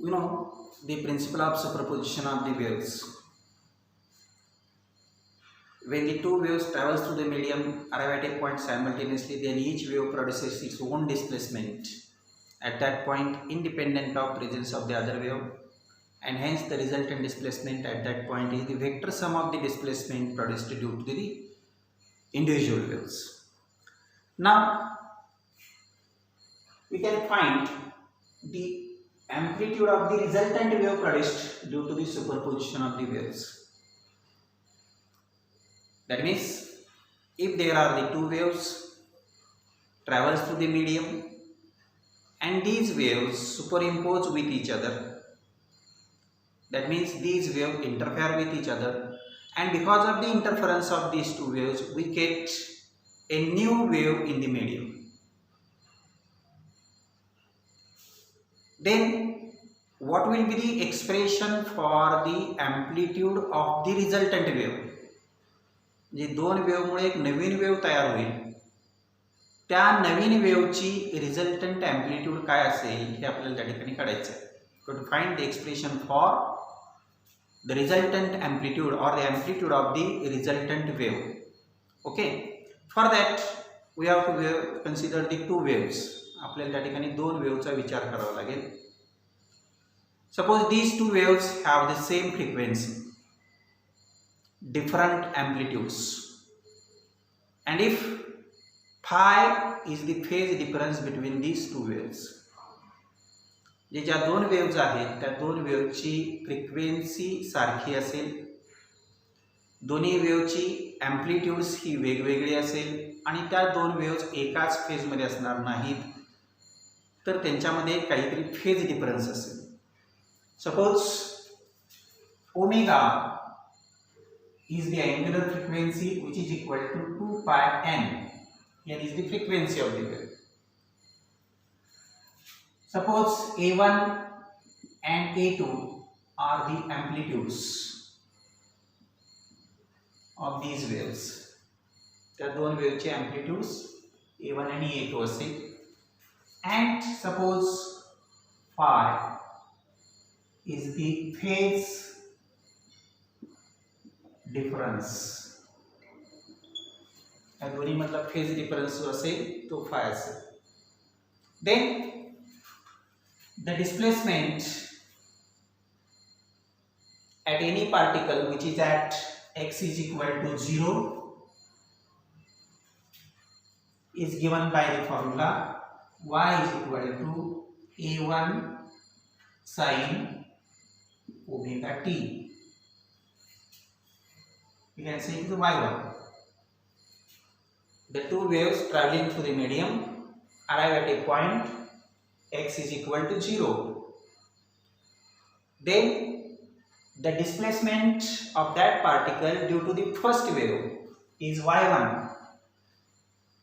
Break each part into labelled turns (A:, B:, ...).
A: you know the principle of superposition of the waves. When the two waves travel through the medium, arrive at a point simultaneously, then each wave produces its own displacement at that point independent of presence of the other wave, and hence the resultant displacement at that point is the vector sum of the displacement produced due to the individual waves. Now we can find the amplitude of the resultant wave produced due to the superposition of the waves. That means if there are the two waves travels through the medium and these waves superimpose with each other, that means these waves interfere with each other, and because of the interference of these two waves we get a new wave in the medium. Then what will be the expression for the amplitude of the resultant wave? जे दोन वेव्हमुळे एक नवीन wave तयार होईल, त्या नवीन वेव्हची resultant amplitude काय असेल हे आपल्याला त्या ठिकाणी काढायचं आहे. To find the expression for the resultant amplitude or the amplitude of the resultant wave. Okay, for that we have to consider the two waves. आपल्याला त्या ठिकाणी दोन वेव्हचा विचार करावा लागेल. Suppose these two waves have the same frequency, different amplitudes, and if phi is the phase difference between these two waves, जे ज्या दोन वेव्स आहेत त्या दोन वेव्हची फ्रिक्वेन्सी सारखी असेल, दोन्ही वेव्हची अँप्लिट्यूड्स ही वेगवेगळी असेल आणि त्या दोन वेव्स एकाच फेजमध्ये असणार नाहीत, तर त्यांच्यामध्ये काहीतरी फेज डिफरन्स असेल. Suppose omega is the angular frequency which is equal to 2 pi n. Here is the frequency of the wave. Suppose A1 and A2 are the amplitudes of these waves. त्या दोन वेव्हचे amplitudes A1 आणि A2 असेल, and suppose phi is the phase difference. या दोन्ही मधला phase difference जो असेल तो फाय असेल. Then the displacement at any particle which is at x is equal to 0 is given by the formula y is equal to a1 sin omega t. We can say it is y1. The two waves traveling through the medium arrive at a point x is equal to 0. Then the displacement of that particle due to the first wave is y1.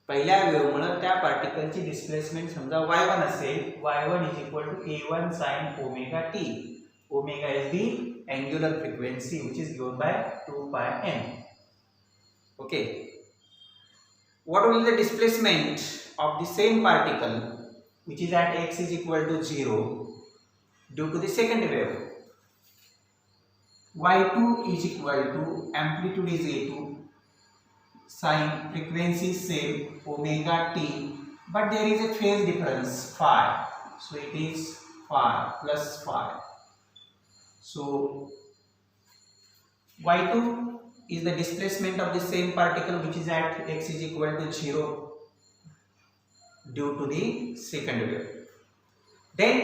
A: पहिल्या वेव्हमुळे त्या पार्टिकलची displacement समजा y1 असेल, y1 is equal to a1 sin omega t. Omega is the angular frequency which is given by 2 pi n. Okay, what will the displacement of the same particle which is at x is equal to 0 due to the second wave? y2 is equal to amplitude is a2 sin frequency same omega t, but there is a phase difference phi, so it is phi plus phi. So y2 is the displacement of the same particle which is at x is equal to 0 due to the second wave. Then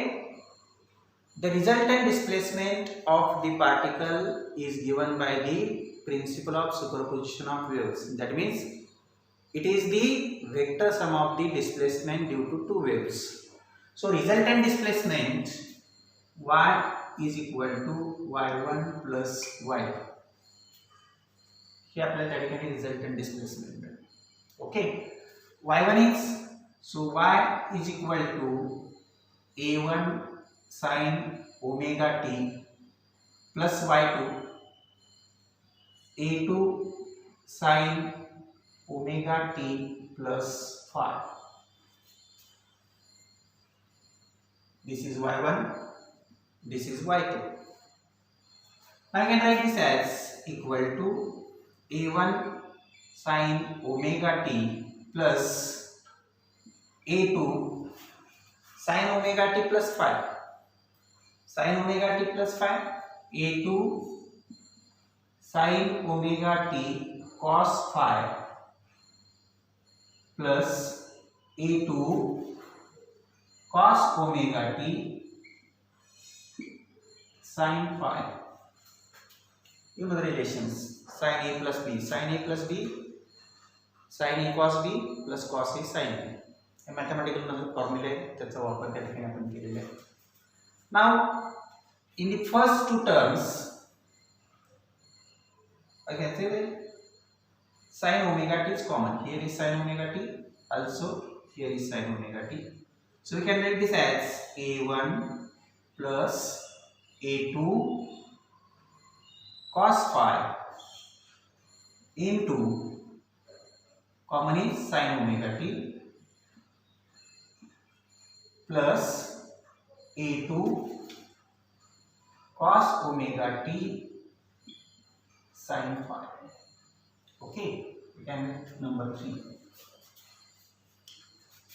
A: the resultant displacement of the particle is given by the principle of superposition of waves. That means it is the vector sum of the displacement due to two waves. So resultant displacement y is equal to y1 plus y2. हे आपल्याला त्या ठिकाणी resultant displacement मिळेल. Okay, y1 is, so y is equal to a1 sin omega t plus y2 a2 sin omega t plus phi. This is y1, This is y2. Now I can write this as equal to a1 sin omega t plus a2 sin omega t plus phi. Sin omega t plus phi, a2 sin omega t cos phi plus a2 cos omega t sin phi. You know the relations. Sin a plus b, sin a plus b, sin a cos b plus cos a sin b. हे mathematical फॉर्म्युले त्याचा वापर त्या ठिकाणी आपण केलेला आहे. Now in the first two terms I can say that sin omega t is common. Here is sin omega t, also here is sin omega t. So we can write this as a1 plus a2 cos phi into common is sin omega t plus a2 cos omega t sin phi. Okay, we can number 3.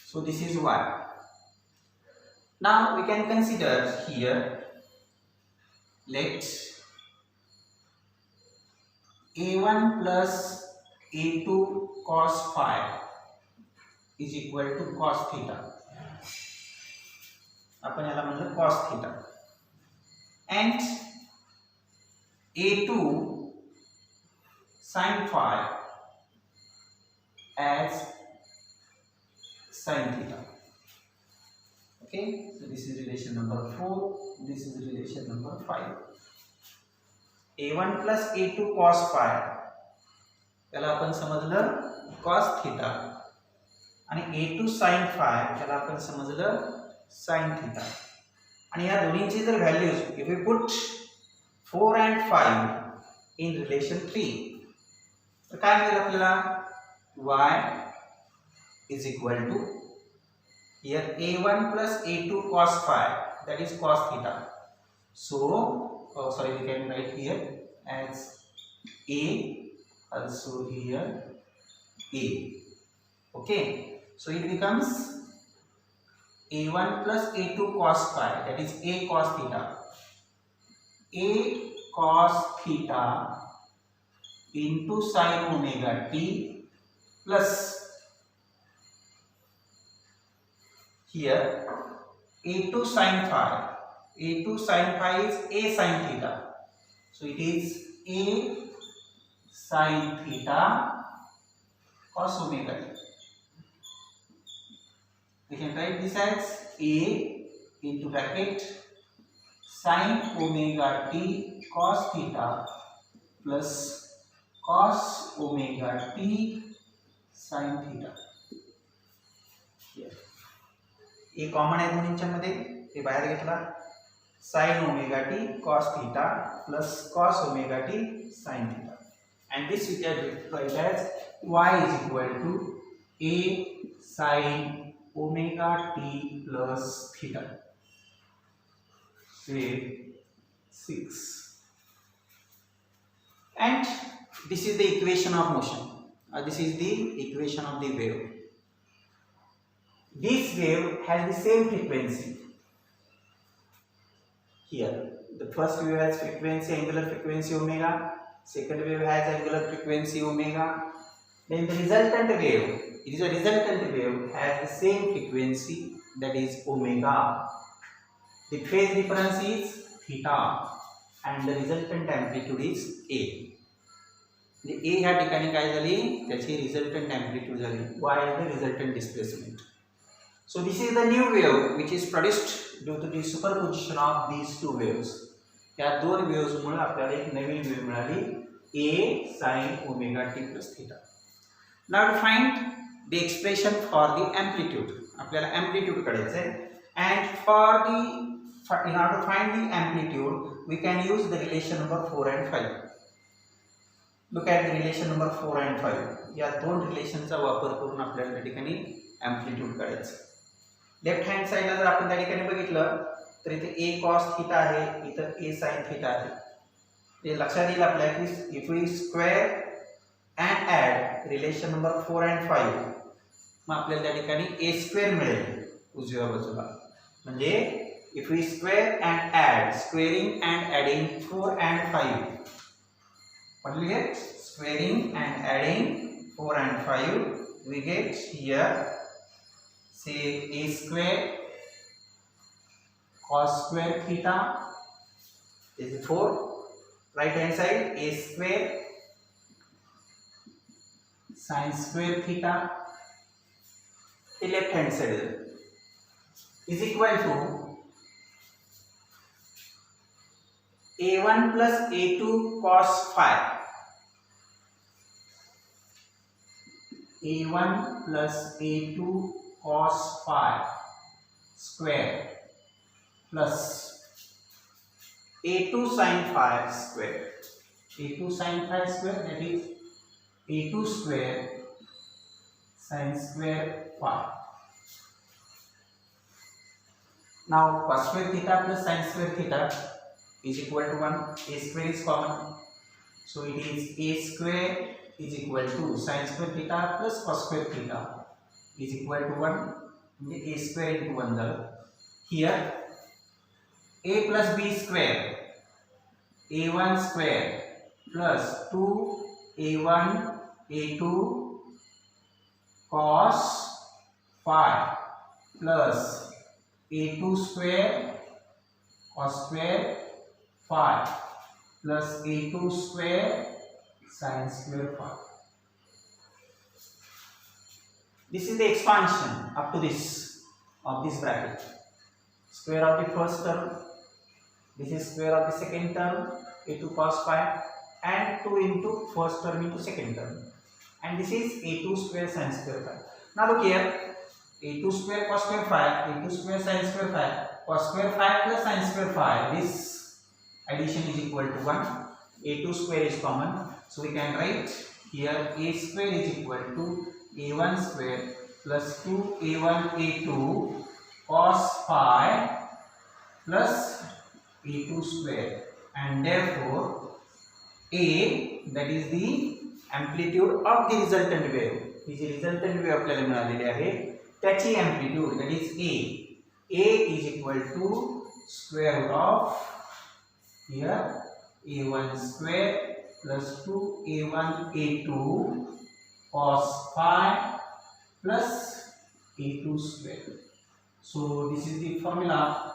A: So this is y. Now we can consider here, let a1 plus a2 cos phi is equal to cos theta. आपण याला म्हणलं cos theta, and a2 sin phi as sin theta. Okay, so this is relation number 4, this is relation number 5. a1 plus a2 cos phi त्याला आपण समजलं cos theta, आणि a2 sin phi त्याला आपण समजलं sin theta. आणि या दोन्हीची जर values if we put 4 and 5 in relation 3, तर काय मिळेल आपल्याला? y is equal to here a1 plus a2 cos phi, that is cos theta. So sorry, we can write here as a, also here a. Okay, so it becomes a1 plus a2 cos phi, that is a cos theta. A cos theta into sin omega t plus here a2 sin phi. a2 sin phi is a sin theta. So it is a sin theta cos omega t. We can write this as a into bracket sin omega t cos theta plus cos omega t sin theta. Here a common आहे दोन्हींच्या मध्ये, हे बाहेर घेतला, sin omega t cos theta plus cos omega t sin theta, and this we can write as y is equal to a sin omega t plus theta. Say 6. And this is the equation of motion. This is the equation of the wave. This wave has the same frequency. Here, the first wave has frequency, angular frequency omega. Second wave has angular frequency omega. Then the resultant wave, it is a resultant wave, has the same frequency, that is omega. The phase difference is theta and the resultant amplitude is a. The a ह्या ठिकाणी काय झाली, त्याची resultant amplitude झाली. Y is the resultant displacement. So this is the new wave which is produced due to the superposition of these two waves. या दोन waves मुळे आपल्याला एक नवीन wave मिळाली, a sin omega t plus theta. Now to find the expression for the amplitude, आपल्याला amplitude काढायचं आहे, and in order to find the amplitude we can use the relation number 4 and 5. Look at the relation number 4 and 5. या दोन रिलेशनचा वापर करून आपल्याला त्या ठिकाणी amplitude काढायचं. लेफ्ट हँड साइडला जर आपण त्या ठिकाणी बघितलं तर इथे ए कॉस थीटा आहे, इथं ए साइन थीटा आहे. ते लक्षात येईल आपल्या की if we square and add relation number 4 and 5 मग आपल्याला त्या ठिकाणी ए स्क्वेअर मिळेल उजव्या बाजूला. म्हणजे if we square and add, squaring and adding 4 and 5, what we get? Squaring and adding 4 and 5, we get here say a square cos square theta is 4, right hand side a square sin square theta, the left hand side is equal to a1 plus a2 cos phi, a1 plus a2 cos phi square plus a2 sin phi square, a2 sin phi square, that is a2 square sin square phi. Now cos square theta plus sin square theta is equal to 1, a square is common, so it is a square is equal to sin square theta plus cos square theta is equal to 1, a square into 1 there. Here a plus b square, a1 square plus 2a1 a2 cos phi plus a2 square cos square phi plus a2 square sin square phi. This is the expansion up to this of this bracket. Square of the first term, this is square of the second term, a2 cos phi, and 2 into first term into second term, and this is a2 square sin square phi. Now look here, a2 square cos square phi, a2 square sin square phi, cos square phi plus sin square phi, this addition is equal to 1, a2 square is common, so we can write here a square is equal to a1 square plus 2a1 a2 cos phi plus a2 square, and therefore a, that is the amplitude of the resultant wave, ही जी resultant wave आपल्याला मिळालेली आहे त्याची amplitude, that is a is equal to square root of here a1 square plus 2a1 a2 cos phi plus a2 square. So this is the formula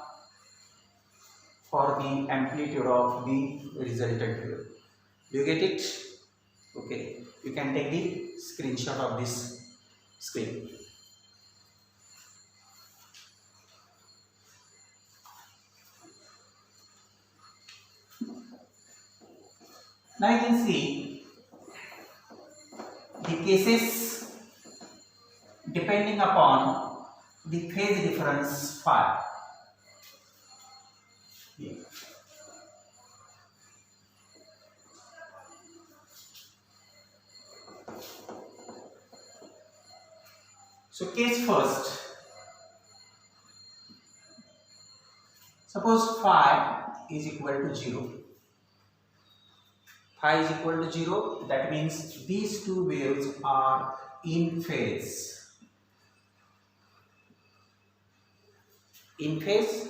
A: for the amplitude of the resultant wave. Do you get it? Okay, you can take the screenshot of this screen. Now you can see the cases depending upon the phase difference phi. Here. So case first, suppose phi is equal to 0. Phi is equal to 0, that means these two waves are in phase. In phase,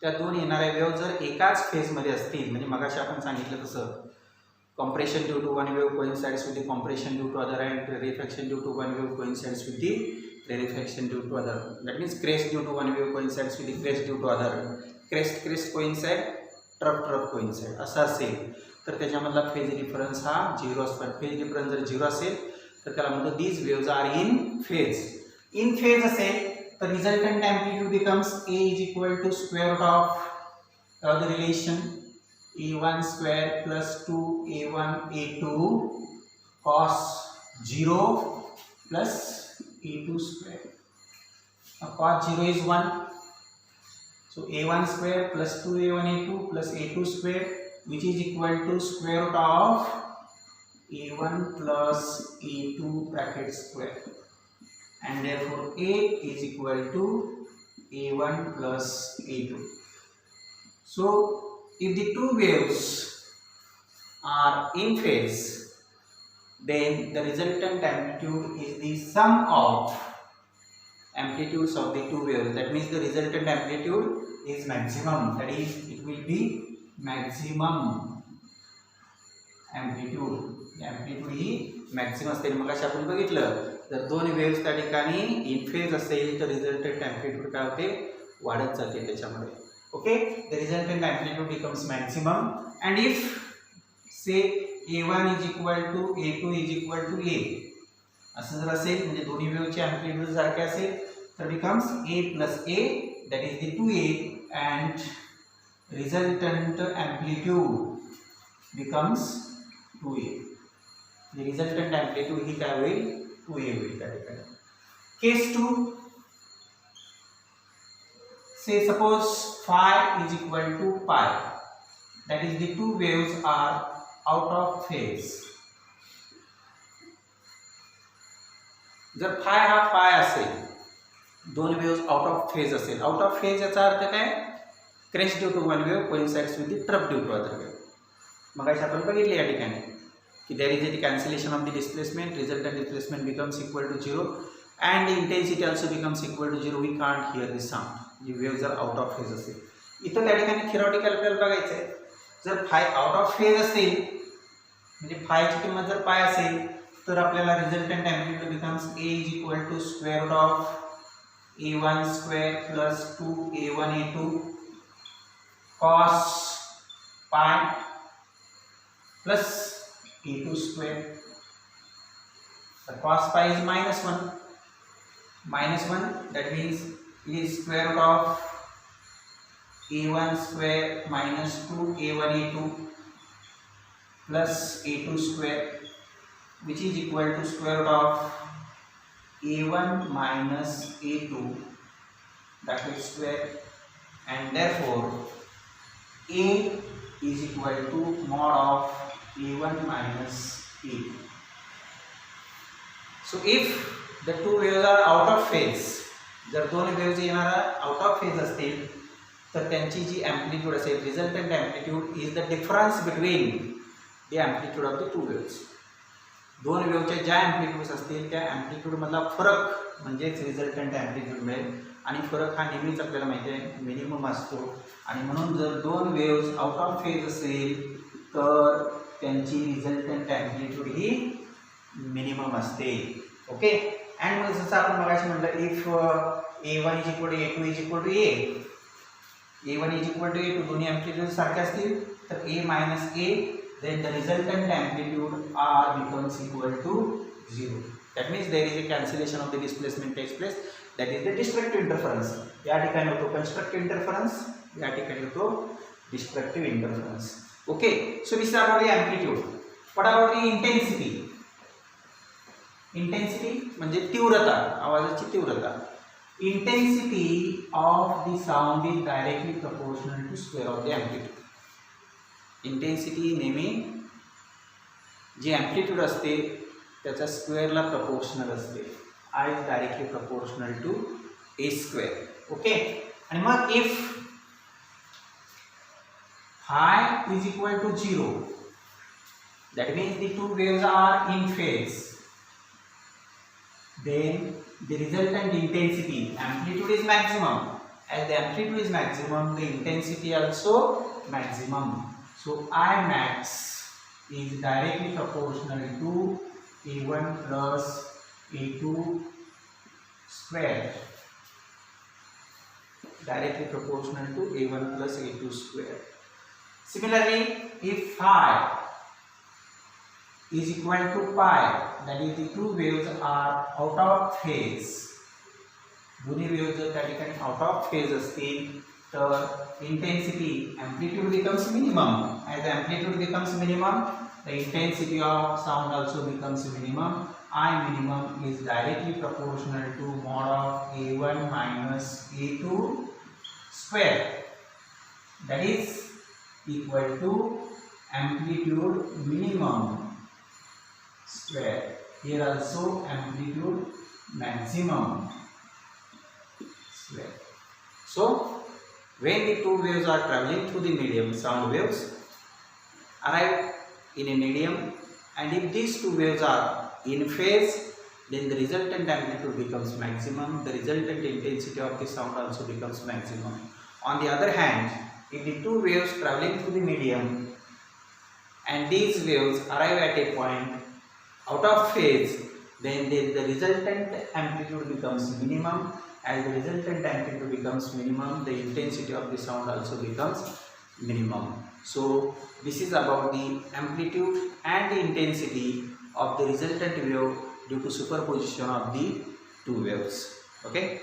A: त्या दोन येणाऱ्या wave जर एकाच phase मध्ये असतील, म्हणजे मगाशी आपण सांगितलं तसं compression due to one wave coincides with the compression due to other, and rarefaction due to one wave coincides with the rarefaction due to other. That means crest due to one wave coincides with the crest due to other. Crest coincide, trough coincide असं असेल तर त्याच्यामधला phase difference हा 0 असतो. Phase difference जर 0 असेल तर त्याला म्हणतो these waves are in phase. In phase असेल तर resultant amplitude becomes a is equal to square root of the relation a1 square plus 2a1 a2 cos 0 plus a2 square. Now cos 0 is 1, so a1 square plus 2a1 a2 plus a2 square, which is equal to square root of a1 plus a2 bracket square, and therefore a is equal to a1 plus a2. So if the two waves are in phase, then the resultant amplitude is the sum of amplitudes of the two waves. That means the resultant amplitude is maximum. That is, it will be maximum amplitude. Amplitude he maximum असते. मग अशा आपण बघितलं, जर दोन waves त्या ठिकाणी इन phase असेल तर रिझल्टंट अँप्लिट्यूड काय होते, वाढत जाते त्याच्यामध्ये. Okay, the resultant amplitude becomes maximum. And if say A1 is equal to A2 is equal to A असं जर असेल, म्हणजे दोन्ही वेव्हचे अँप्लिट्यूड सारखे असेल, तर becomes A plus A, that is the 2A, and resultant amplitude becomes 2A. The resultant amplitude ही काय होईल, 2A होईल त्या ठिकाणी. Case 2, say suppose phi is equal to pi, that is the two waves are out of phase. जर phi हा phi असेल, दोन वेव्स आउट ऑफ फेज असेल. आउट ऑफ फेज याचा अर्थ काय, crest due to one wave coincides with the trough due to other wave. मग अशा आपण बघितले या ठिकाणी की there is a cancellation of the displacement, resultant displacement becomes equal to 0 and the intensity also becomes equal to 0. We can't hear the sound. Ji waves are out of phase असेल. इथं त्या ठिकाणी theoretical आपल्याला बघायचं आहे, जर phi out of phase असेल, म्हणजे phi ची किंमत जर pi असेल, तर आपल्याला resultant amplitude becomes A is equal to square root of A1 square plus 2A1 A2 cos pi plus A2 square. The cos pi is minus 1. Minus 1, that means it is square root of A1 square minus 2A1 A2 plus A2 square, which is equal to square root of A1 minus A2, that is square, and therefore A is equal to mod of A1 minus A2. So if the two waves are out of phase, जर दोन waves येणारा out of phase असतील, तर त्यांची जी amplitude असेल, resultant amplitude is the difference between the amplitude of the two waves. दोन वेव्हच्या ज्या अँप्लिट्यूड्स असतील त्या अँप्लिट्यूडमधला फरक म्हणजेच रिझल्टंट अँप्लिट्यूड मिळेल. आणि फरक हा नेहमीच आपल्याला माहिती आहे मिनिमम असतो. आणि म्हणून जर दोन वेव्स आउट ऑफ फेज असेल तर त्यांची रिझल्टंट अँप्लिट्यूड ही मिनिमम असते. ओके, अँड मग जसं आपण मगाशी म्हटलं, if A1 is equal to A2 is equal to A, A1 is equal to A2 दोन्ही अँप्लिट्यूड सारखे असतील, तर A minus A, then the resultant amplitude R becomes equal to 0. That means there is a cancellation of the displacement takes place. That is the destructive interference. या ठिकाणी होतो constructive interference, या ठिकाणी होतो destructive interference. Okay, so this is about the amplitude. What about the intensity? Intensity म्हणजे तीव्रता, आवाजाची तीव्रता. Intensity of the sound is directly proportional to square of the amplitude. Intensity नेहमी जी अँप्लिट्यूड असते त्याच्या स्क्वेअरला प्रपोर्शनल असते. I is directly proportional to A square. Okay, आणि मग if phi is equal to 0, that means the two waves are in phase, then the resultant intensity, amplitude is maximum. As the amplitude is maximum, the intensity also maximum. So I max is directly proportional to A1 plus A2 square. Directly proportional to A1 plus A2 square. Similarly, if phi is equal to pi, that is the two waves are out of phase. दोन्ही waves जर त्या ठिकाणी out of phase असतील तर intensity, amplitude becomes minimum. As the amplitude becomes minimum, the intensity of sound also becomes minimum. I minimum is directly proportional to mod of A1 minus A2 square. That is equal to amplitude minimum square. Here also amplitude maximum square. So When the two waves are traveling through the medium, sound waves arrive in a medium, and if these two waves are in phase, then the resultant amplitude becomes maximum, the resultant intensity of the sound also becomes maximum. On the other hand, if the two waves traveling through the medium and these waves arrive at a point out of phase, then the resultant amplitude becomes minimum. As the resultant amplitude becomes minimum, the intensity of the sound also becomes minimum. So this is about the amplitude and the intensity of the resultant wave due to superposition of the two waves. Okay.